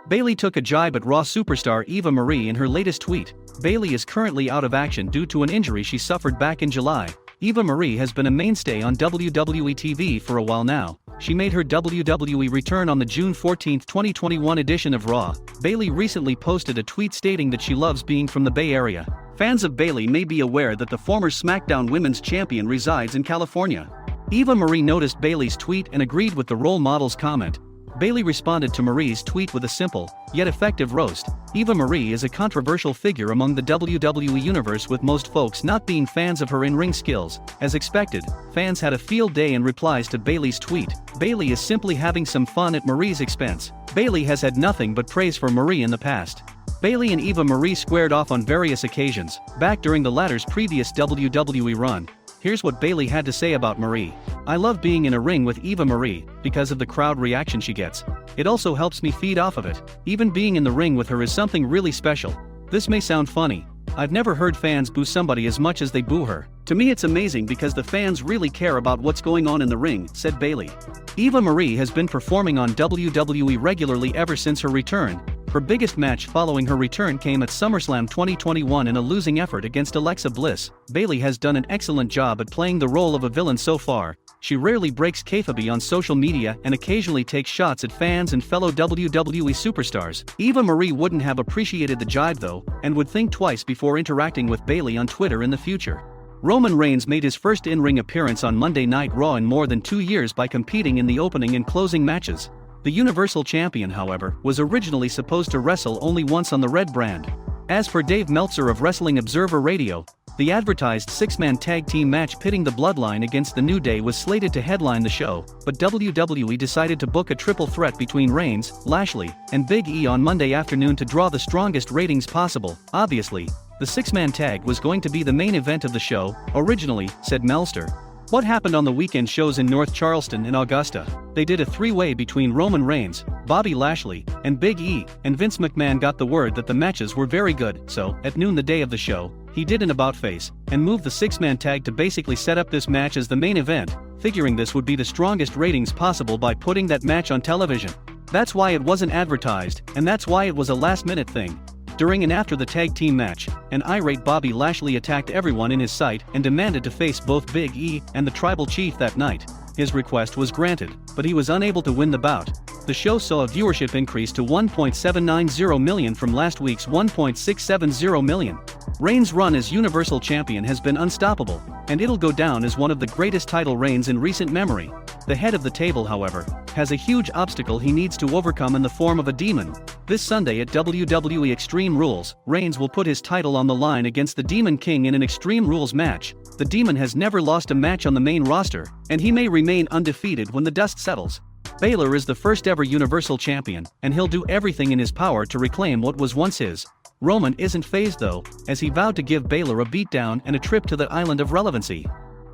Bayley took a jibe at Raw superstar Eva Marie in her latest tweet. Bayley is currently out of action due to an injury she suffered back in July. Eva Marie has been a mainstay on WWE TV for a while now. She made her WWE return on the June 14, 2021 edition of Raw. Bayley recently posted a tweet stating that she loves being from the Bay Area. Fans of Bayley may be aware that the former SmackDown Women's Champion resides in California. Eva Marie noticed Bayley's tweet and agreed with the role model's comment. Bayley responded to Marie's tweet with a simple, yet effective roast. Eva Marie is a controversial figure among the WWE universe, with most folks not being fans of her in-ring skills. As expected, fans had a field day in replies to Bayley's tweet. Bayley is simply having some fun at Marie's expense. Bayley has had nothing but praise for Marie in the past. Bayley and Eva Marie squared off on various occasions, back during the latter's previous WWE run. Here's what Bayley had to say about Marie. "I love being in a ring with Eva Marie, because of the crowd reaction she gets. It also helps me feed off of it. Even being in the ring with her is something really special. This may sound funny. I've never heard fans boo somebody as much as they boo her. To me it's amazing because the fans really care about what's going on in the ring," said Bayley. Eva Marie has been performing on WWE regularly ever since her return. Her biggest match following her return came at SummerSlam 2021 in a losing effort against Alexa Bliss. Bayley has done an excellent job at playing the role of a villain so far. She rarely breaks kayfabe on social media and occasionally takes shots at fans and fellow WWE superstars. Eva Marie wouldn't have appreciated the jibe though, and would think twice before interacting with Bayley on Twitter in the future. Roman Reigns made his first in-ring appearance on Monday Night Raw in more than 2 years by competing in the opening and closing matches. The Universal Champion, however, was originally supposed to wrestle only once on the Red brand. As per Dave Meltzer of Wrestling Observer Radio, the advertised six-man tag team match pitting the Bloodline against the New Day was slated to headline the show, but WWE decided to book a triple threat between Reigns, Lashley, and Big E on Monday afternoon to draw the strongest ratings possible. Obviously, the six-man tag was going to be the main event of the show, originally, said Meltzer. What happened on the weekend shows in North Charleston and Augusta? They did a three-way between Roman Reigns, Bobby Lashley, and Big E, and Vince McMahon got the word that the matches were very good, so, at noon the day of the show, he did an about-face, and moved the six-man tag to basically set up this match as the main event, figuring this would be the strongest ratings possible by putting that match on television. That's why it wasn't advertised, and that's why it was a last-minute thing. During and after the tag team match, an irate Bobby Lashley attacked everyone in his sight and demanded to face both Big E and the Tribal Chief that night. His request was granted, but he was unable to win the bout. The show saw a viewership increase to 1.790 million from last week's 1.670 million. Reigns' run as Universal Champion has been unstoppable, and it'll go down as one of the greatest title reigns in recent memory. The head of the table, however, has a huge obstacle he needs to overcome in the form of a demon. This Sunday at WWE Extreme Rules, Reigns will put his title on the line against the Demon King in an Extreme Rules match. The Demon has never lost a match on the main roster, and he may remain undefeated when the dust settles. Baylor is the first ever Universal Champion, and he'll do everything in his power to reclaim what was once his. Roman isn't fazed though, as he vowed to give Baylor a beatdown and a trip to the island of relevancy.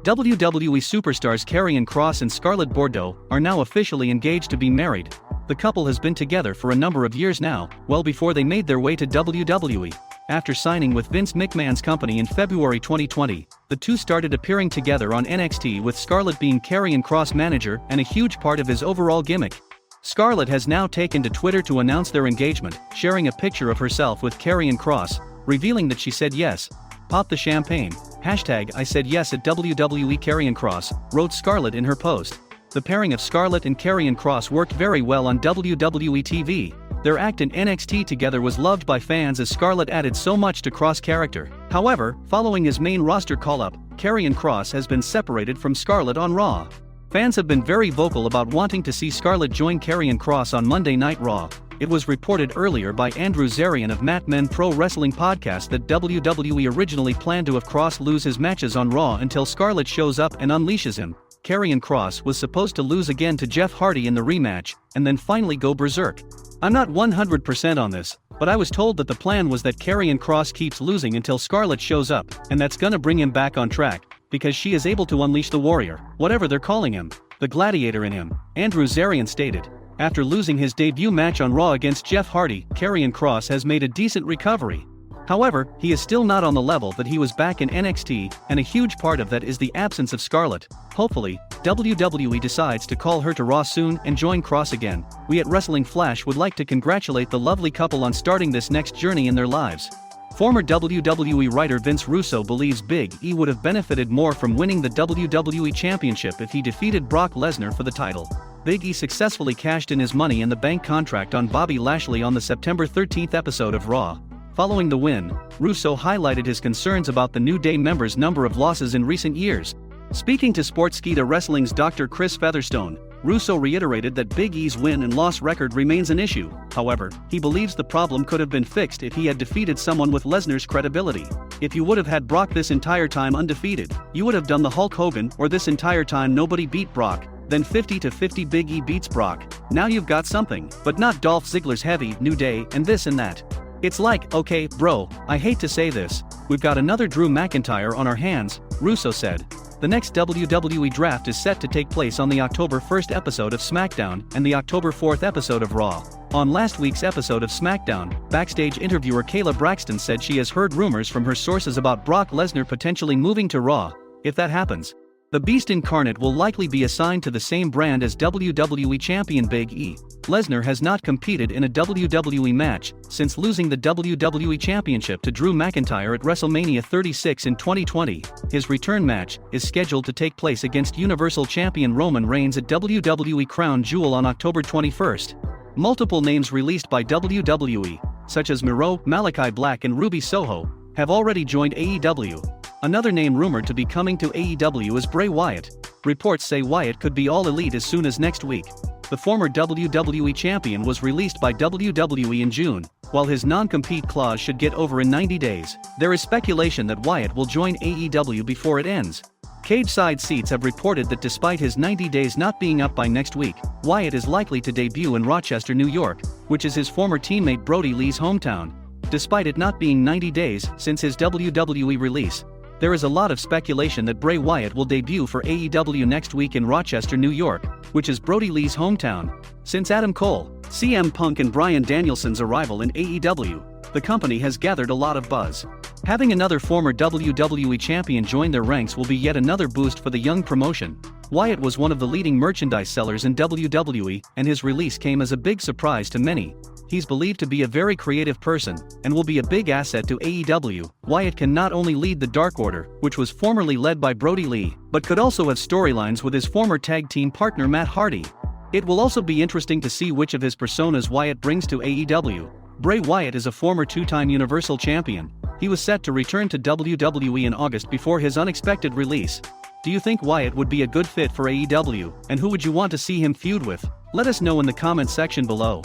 WWE superstars Karrion Kross and Scarlett Bordeaux are now officially engaged to be married. The couple has been together for a number of years now, well before they made their way to WWE. After signing with Vince McMahon's company in February 2020, the two started appearing together on NXT, with Scarlett being Karrion Kross' manager and a huge part of his overall gimmick. Scarlett has now taken to Twitter to announce their engagement, sharing a picture of herself with Karrion Kross, revealing that she said yes. "Pop the champagne. #I said yes at WWE." Karrion Kross wrote Scarlett in her post. The pairing of Scarlett and Karrion Kross worked very well on WWE TV. Their act in NXT together was loved by fans as Scarlett added so much to Kross' character. However, following his main roster call-up, Karrion Kross has been separated from Scarlett on Raw. Fans have been very vocal about wanting to see Scarlett join Karrion Kross on Monday Night Raw. It was reported earlier by Andrew Zarian of Mat Men Pro Wrestling Podcast that WWE originally planned to have Kross lose his matches on Raw until Scarlett shows up and unleashes him. Karrion Kross was supposed to lose again to Jeff Hardy in the rematch, and then finally go berserk. I'm not 100% on this, but I was told that the plan was that Karrion Kross keeps losing until Scarlett shows up, and that's gonna bring him back on track, because she is able to unleash the warrior, whatever they're calling him, the gladiator in him, Andrew Zarian stated. After losing his debut match on Raw against Jeff Hardy, Karrion Kross has made a decent recovery. However, he is still not on the level that he was back in NXT, and a huge part of that is the absence of Scarlett. Hopefully, WWE decides to call her to Raw soon and join Cross again. We at Wrestling Flash would like to congratulate the lovely couple on starting this next journey in their lives. Former WWE writer Vince Russo believes Big E would have benefited more from winning the WWE Championship if he defeated Brock Lesnar for the title. Big E successfully cashed in his Money in the Bank contract on Bobby Lashley on the September 13th episode of Raw. Following the win, Russo highlighted his concerns about the New Day members' number of losses in recent years. Speaking to Sportskeeda Wrestling's Dr. Chris Featherstone, Russo reiterated that Big E's win and loss record remains an issue. However, he believes the problem could have been fixed if he had defeated someone with Lesnar's credibility. If you would have had Brock this entire time undefeated, you would have done the Hulk Hogan, or this entire time nobody beat Brock, then 50-50 Big E beats Brock. Now you've got something, but not Dolph Ziggler's heavy, New Day, and this and that. It's like, okay, bro, I hate to say this, we've got another Drew McIntyre on our hands, Russo said. The next WWE draft is set to take place on the October 1st episode of SmackDown and the October 4th episode of Raw. On last week's episode of SmackDown, backstage interviewer Kayla Braxton said she has heard rumors from her sources about Brock Lesnar potentially moving to Raw. If that happens, the Beast Incarnate will likely be assigned to the same brand as WWE Champion Big E. Lesnar has not competed in a WWE match since losing the WWE Championship to Drew McIntyre at WrestleMania 36 in 2020. His return match is scheduled to take place against Universal Champion Roman Reigns at WWE Crown Jewel on October 21st. Multiple names released by WWE, such as Miro, Malachi Black and Ruby Soho, have already joined AEW. Another name rumored to be coming to AEW is Bray Wyatt. Reports say Wyatt could be All Elite as soon as next week. The former WWE champion was released by WWE in June, while his non-compete clause should get over in 90 days. There is speculation that Wyatt will join AEW before it ends. Cage-side seats have reported that despite his 90 days not being up by next week, Wyatt is likely to debut in Rochester, New York, which is his former teammate Brody Lee's hometown. Despite it not being 90 days since his WWE release, there is a lot of speculation that Bray Wyatt will debut for AEW next week in Rochester, New York, which is Brody Lee's hometown. Since Adam Cole, CM Punk and Bryan Danielson's arrival in AEW, the company has gathered a lot of buzz. Having another former WWE champion join their ranks will be yet another boost for the young promotion. Wyatt was one of the leading merchandise sellers in WWE, and his release came as a big surprise to many. He's believed to be a very creative person, and will be a big asset to AEW. Wyatt can not only lead the Dark Order, which was formerly led by Brody Lee, but could also have storylines with his former tag team partner Matt Hardy. It will also be interesting to see which of his personas Wyatt brings to AEW. Bray Wyatt is a former two-time Universal Champion. He was set to return to WWE in August before his unexpected release. Do you think Wyatt would be a good fit for AEW, and who would you want to see him feud with? Let us know in the comments section below.